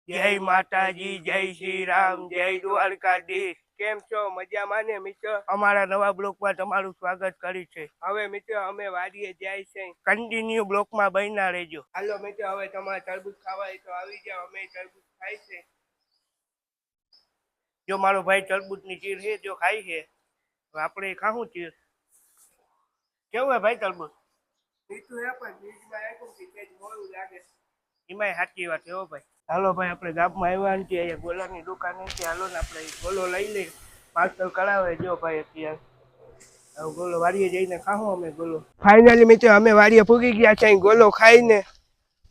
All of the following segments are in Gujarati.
જય માતાજી, જય શ્રી રામ, જય દ્વારકાધીશ. કેમ છો? મજામાં ને મિત્ર? અમારા નવા બ્લોકમાં તમારું સ્વાગત કર્યું છે. હવે મિત્ર અમે વાડીએ જાય છે, કન્ટિન્યુ બ્લોકમાં બન્યા રહેજો. હાલો મિત્ર, હવે તમારે તરબૂચ ખાવા હોય તો આવી જાઓ. અમે તરબૂચ ખાય છે. જો મારો ભાઈ તરબૂચની ચીર છે, જો ખાય છે. આપણે ખાવું ચીર. કેવું હે ભાઈ તરબૂચ? મીઠું હે પણ બીજમાં આવ્યું કે તેજ મોડું લાગે. એમાંય સાચી વાત છે હો ભાઈ. હાલો ભાઈ, આપણે ગામમાં આવ્યા ને અહીંયા ગોલાની દુકાન છે. હાલો ને આપણે ગોલો લઈ લઈએ. પાર્સલ કરાવે જો ભાઈ અત્યારે. હવે ગોલો વાડીએ જઈને ખાવું અમે ગોલો. ફાઇનલી મિત્ર અમે વાડીએ પૂગી ગયા છે. ગોલો ખાઈને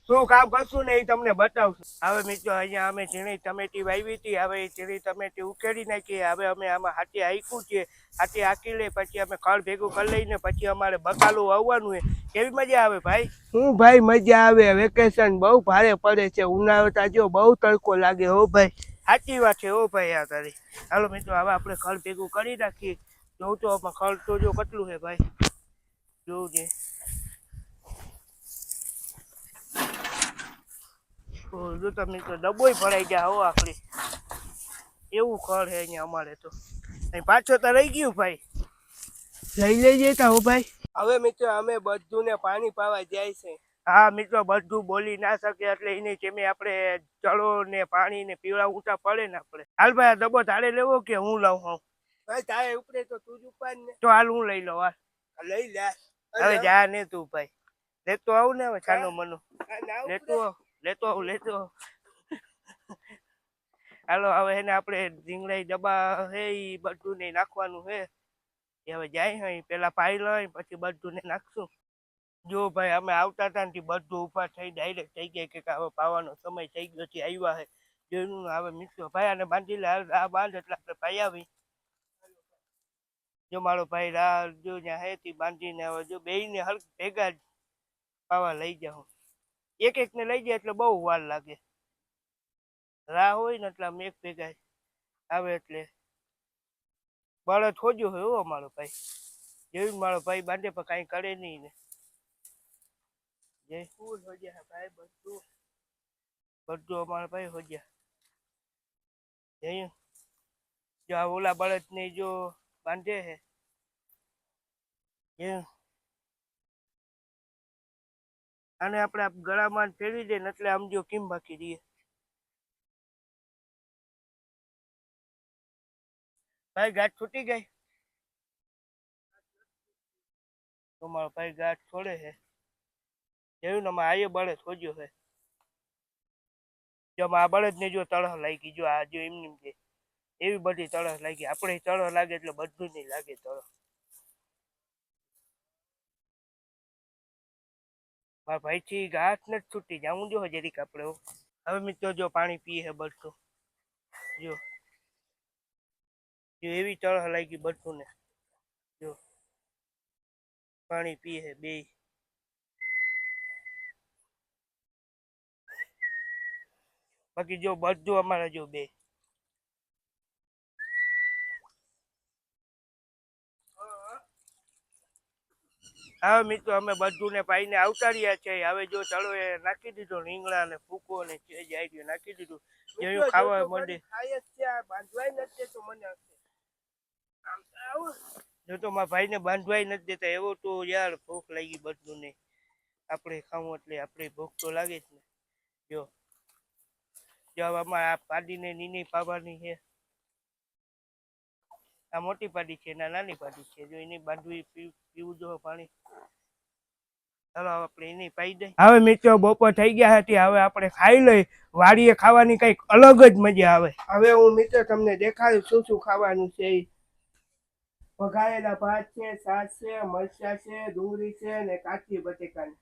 શું કામ કરશું ને એ તમને બતાવશું. હવે મિત્રો અહીંયા અમે ઝીણી ટમેટી વાવી હતી. હવે એ ઝીણી ટમેટી ઉકેડી નાખી. હવે અમે આમાં હાથી હાંક્યું છે. હાથી હાંકી લઈ પછી અમે ખળ ભેગું કરી લઈને પછી અમારે બકાલું વાવવાનું હોય. કેવી મજા આવે ભાઈ? શું ભાઈ મજા આવે. વેકેશન બહુ ભારે પડે છે. ઉનાળો તાજો બહુ તડકો લાગે હો ભાઈ. સાચી વાત છે હો ભાઈ આ તારી. હાલો મિત્રો હવે આપણે ખળ ભેગું કરી નાખીએ. જોઉં તો આમાં ખળ તો જો કેટલું છે ભાઈ. જોવું છે. જો તમે તો ડબ્બોય ભરાઈ ગયા હો આખરી. એવું ખળ છે અહીંયા અમારે તો. અહીં પાછો તો રહી ગયું ભાઈ. લઈ લેજે તા હો ભાઈ. હવે મિત્રો અમે બધું ને પાણી પાવા જાય છે. હા મિત્રો બધું બોલી ના શકે એટલે એની જેમે આપણે ચડો ને પાણી ને પીવડાવતા પડે ને આપણે. હાલ ભાઈ આ ડબ્બો તારે લેવો કે હું લઉં હું? ભાઈ તારે ઉપરે તો તું જ ઉપાડ ને. તો હાલ હું લઈ લઉં. હાલ લઈ લે. હવે જા ને તું ભાઈ. લેતો આવું ને હવે છાનો મનો. લેતો આવું. હાલો હવે એને આપણે રીંગણાઈ ડબ્બા હે એ બધું ને નાખવાનું છે. હવે જાય હે પેલા પાઈ લઈ પછી બધું ને નાખશું. જો ભાઈ અમે આવતા હતા ને બધું ઉભા થઈ ડાયરેક્ટ થઈ ગયા કે હવે પાવાનો સમય થઈ ગયો છે. આવ્યા હે જોયું હવે મિત્રો ભાઈ આને બાંધી લે. આ બાંધ એટલે આપણે ભાઈ આવી. જો મારો ભાઈ રા જો ત્યાં હે તે બાંધીને હવે જો બે ને હલ ભેગા જ પાવા લઈ જાઉં. એક એક ને લઈ જાય એટલે બહુ વાર લાગે. રાહ હોય ને એટલે અમે એક ભેગા આવે એટલે બળદ ખોજ્યો હોય હો મારો ભાઈ. જેવું મારો ભાઈ બાંધે પણ કાંઈ કરે નહીં ને. જય ફૂલ હોજ્યા ભાઈ બધું અમારા ભાઈ હોજ્યા. જયું જો આ ઓલા બળદ ને જો બાંધે હે જયું આને આપણે ગળામાં ફેરવી દે ને એટલે આમ જો કેમ બાકી દઈએ. ભાઈ ગાંઠ છૂટી ગઈ તો મારો ભાઈ ગાંઠ છોડે છે. જોયું ને અમે આયે બળદ ખોજ્યો છે. જો આ બળદ ને જો તળહ લાગી. જો આ જો એમની છે એવી બધી તળહ લાગી. આપણે તળહ લાગે એટલે બધું નહીં લાગે તળહ. મારા ભાઈ થી ગાંઠ નથી છૂટી જાઉં જો જરીક આપણે. હવે મિત્રો જો પાણી પીએ છે બધું. જો એવી તળહ લાગી બધું ને. જો પાણી પીએ છે બે. બાકી જો બધું અમારે જો બે. હવે મિત્રો અમે બધું ને પાઈને આવતા રહ્યા છે. હવે જો ચલો એ નાખી દીધો રીંગણા ને ફૂકો ને જાય નાખી દીધું. જેવું ખાવા માંડે જો તો મારા ભાઈ ને બાંધવાય નથી દેતા. એવો તો યાર ભૂખ લાગી બધું ને આપણે ખાવું એટલે આપણે ભૂખ તો લાગે જ ને. જો આમાં આ પાડીને નીની પાવાની છે. આ મોટી પાડી છે ના નાની પાડી છે. જો એની બાંધવી પીવું જો પાણી. ચાલો આપણે એની પાઈ દઈ. હવે મિત્રો બપોર થઈ ગયા હતી. હવે આપણે ખાઈ લઈ. વાડીએ ખાવાની કઈક અલગ જ મજા આવે. હવે હું મિત્રો તમને દેખાડું શું શું ખાવાનું છે. વઘારેલા ભાત છે, છાશ છે, મરચાં છે, ડુંગળી છે ને કાચી બટેકાની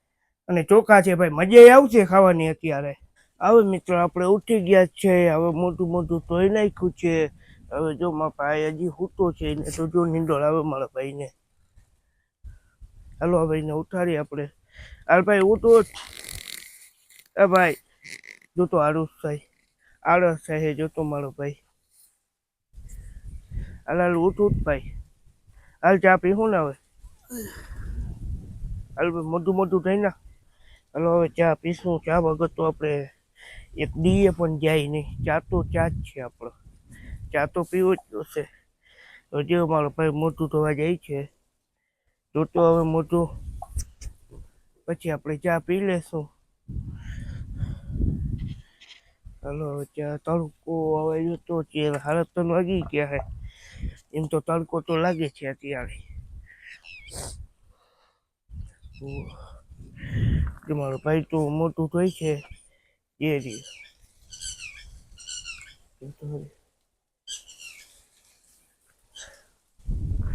અને ચોખા છે. ભાઈ મજા આવશે ખાવાની અત્યારે. હવે મિત્રો આપણે ઉઠી ગયા છે. હવે મોટું મોટું ધોઈ નાખ્યું છે. હવે જો મારા ભાઈ હજી સૂતો છે એને તો જો નીંદોળ આવે મારા ભાઈને. હાલો હવે એને ઉઠાડી આપણે. હાલ ભાઈ ઉઠો. એ ભાઈ જોતો આળસ થાય જોતો મારો ભાઈ. હાલ ઉઠ ભાઈ. હાલ ચા પીવું ને હવે. હાલ મોટું થઈ ના. હાલો હવે ચા પીશું. ચા વગર તો આપણે એક દીએ પણ જાય નહીં. ચા તો ચા જ છે આપણો. ચા તો પીવો જ જોશે. તો જે મારો ભાઈ મોટું ધોવા જાય છે તો હવે મોટું પછી આપણે ચા પી લેશું. હાલો ચા તડકો હવે તો હાલત તો લાગી ગયા હે. એમ તો તડકો તો લાગે છે અત્યારે. મારો ભાઈ તો મોટું થાય છે એ રીતે.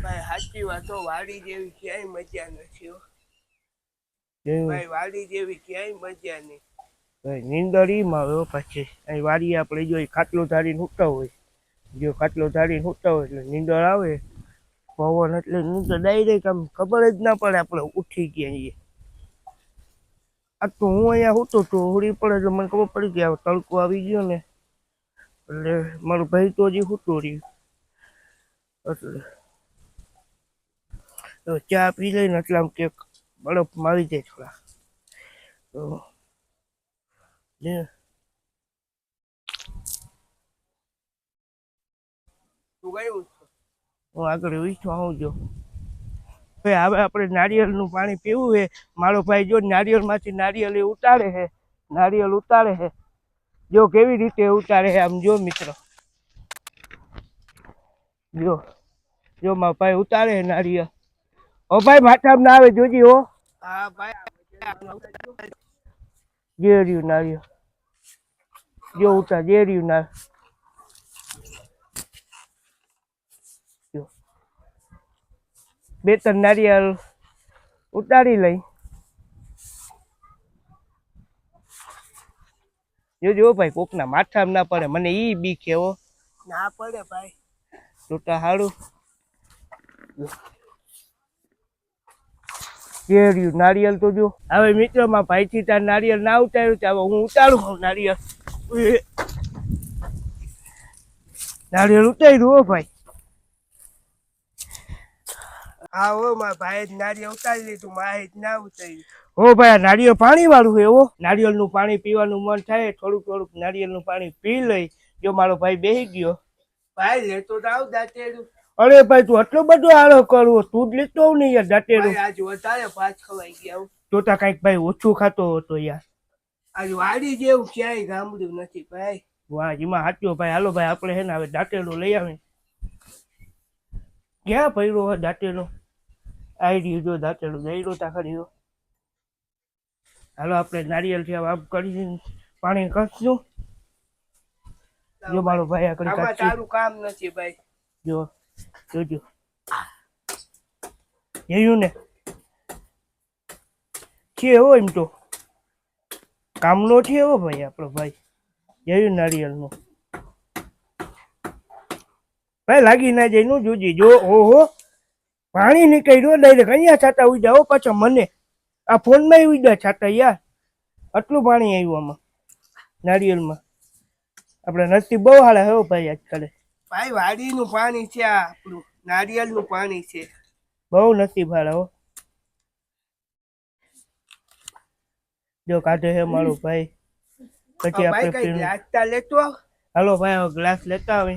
ભાઈ સાચી વાતો વાડી જેવી ક્યાંય મજા નથી. ભાઈ વાડી જેવી ક્યાંય મજા નહીં. ભાઈ નીંદર ઈમાં આવ્યો પછી અહીં વાડી આપણે જો ખાટલો ધારીને સૂતા હોય. જો ખાટલો ધારીને સૂતા હોય એટલે નીંદર આવે પવન એટલે નીંદર ડાયરેક્ટ આમ ખબર જ ના પડે આપણે ઉઠી ગયા છીએ. આ તો હું અહીંયા સૂતો તો હોળી પડે એટલે મને ખબર પડી કે તડકો આવી ગયો ને એટલે મારો ભાઈ તો હજી સૂતો રહ્યું. એટલે ચા પી લઈને એટલે આમ કે બરફ મારી જાય થોડા. તો હું આગળ વીસમાં આવજો. હવે આપણે નારિયેળનું પાણી પીવું છે. મારો ભાઈ જો નારિયેળમાંથી નારિયેળ ઉતારે છે. નારિયેળ ઉતારે છે જો કેવી રીતે ઉતારે છે આમ જો મિત્રો. જો જો મારો ભાઈ ઉતારે છે નારિયેળ. ઓ ભાઈ માથામાં ના આવે જોજી હો. હા ભાઈ જે રહ્યું નારિયેળ જો ઉતાર જે રહ્યું નારિયેળ. બે ત્રણ નારિયેળ ઉતારી લઈ. જોજો ભાઈ કોકના માથામાં ના પડે. મને ઈ બીક છે હો. ના પડે ભાઈ જોતા સારું. કેર્યું નારિયેળ તો જો. હવે મિત્રોમાં ભાઈથી તાર નારિયેળ ના ઉતાર્યું તો હવે હું ઉતારું નારિયેળ. નારિયેળ ઉતાર્યું હો ભાઈ. હા હો મારા ભાઈ જ નારિયેળ ઉતારી લીધું. મારે જ ના ઉતાર્યું. હો ભાઈ આ નારિયેળ પાણી વાળું છે હો. નારિયેળનું પાણી પીવાનું મન થાય થોડુંક થોડુંક નારિયેળનું પાણી પી લઈ. જો મારો ભાઈ બેસી ગયો. ભાઈ લેતો તો આવ દાંતેડું. અરે ભાઈ તું આટલો બધો આળો કરવો. તું જ લેતો આવ ને યાર દાંતેડું. આજ વધારે પાંચ ખવાઈ ગયા. તો તા કઈક ભાઈ ઓછું ખાતો હતો યાર. આજ વાડી જેવું ક્યાંય ગામડું નથી ભાઈ. વાહ એમાં સાચો ભાઈ. હાલો ભાઈ આપણે હે ને હવે દાંતેડું લઈ આવે. ક્યાં પડ્યો હોય દાંતેડો? આવી રહ્યું જો દાંતેડું જઈ રહ્યો તા ખરી. હાલો આપણે નારિયેળ થી આમ કરી પાણી કરશું. જો મારો ભાઈ આગળ તારું કામ નથી ભાઈ. જો જોજો જોયું ને છે હો. એમ તો કામનો છે હો ભાઈ આપણો ભાઈ. જોયું નારિયેળનું ભાઈ લાગી ના જાય નું જોજી. જો ઓહો પાણી નીકળ્યું ડાયરેક્ટ અહીંયા છાતા ઉડ્યા હો. પાછા મને આ ફોનમાં ઉડ્યા છાતા યાર. આટલું પાણી આવ્યું આમાં નારિયેળમાં. આપણે નસીબ બહુ હારા હો ભાઈ આજકાલે. ભાઈ વાડીનું પાણી છે આ આપણું. નારિયેળનું પાણી છે. બહુ નસીબ હારા હો. જો કાઢે છે મારો ભાઈ. પછી આપણે ગ્લાસ લેતો આવ. હાલો ભાઈ ગ્લાસ લેતા આવે.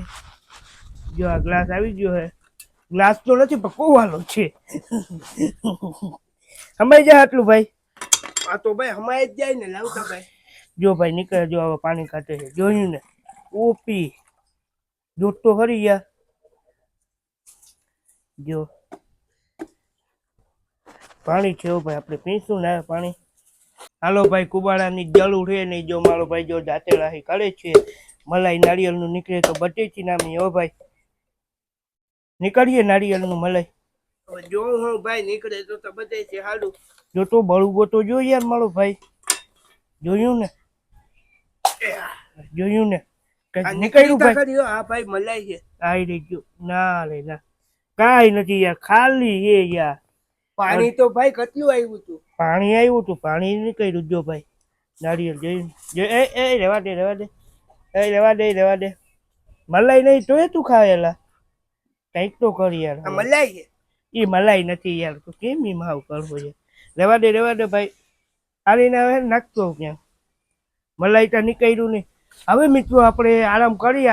જો આ ગ્લાસ આવી ગયો છે. ગ્લાસ તો નથી પણ કોવાલો છે. હમાઈ જાય આટલું ભાઈ. આ તો ભાઈ હમાઈ જ જાય ને. લાવતા ભાઈ જો ભાઈ નીકળે. જો હવે પાણી કાઢે છે જોયું ને. ઓપી દૂધ તો ખરી યાર. જો પાણી છે ભાઈ આપણે પીશું ને પાણી. હાલો ભાઈ કુબાડાની જલું છે નહીં. જો મારો ભાઈ જો દાંતેડા કરે છે. મલાઈ નારિયેળનું નીકળે તો બટેથી નામી હો ભાઈ. નીકળીએ નારિયેળનું મલાઈ. જો હું ભાઈ નીકળે તો બધે છે હાલું. જો તો બળું તો જો યાર મારો ભાઈ. જોયું ને જોયું ને નીકળ્યું ભાઈ. હા ભાઈ મલાઈ છે. આવી રહી ગયો ના રે ના કાંઈ નથી યાર. ખાલી એ યાર પાણી તો ભાઈ કેટલું આવ્યું હતું. પાણી આવ્યું હતું. પાણી નીકળ્યું જો ભાઈ. નારિયેળ જોયું જો. એ રેવા દે રેવા દે. એ રેવા દે રેવા દે. મલાઈ નહીં તો તું ખાયેલા કઈક તો કરી યાર. મલાઈ છે એ મલાઈ નથી યાર. તો કેમ એ માવ કરવો છે. રેવા દે ભાઈ. આવીને હવે નાખતો ક્યાં મલાઈ તો નીકળ્યું નહીં. હવે મિત્રો આપણે આરામ કરીએ.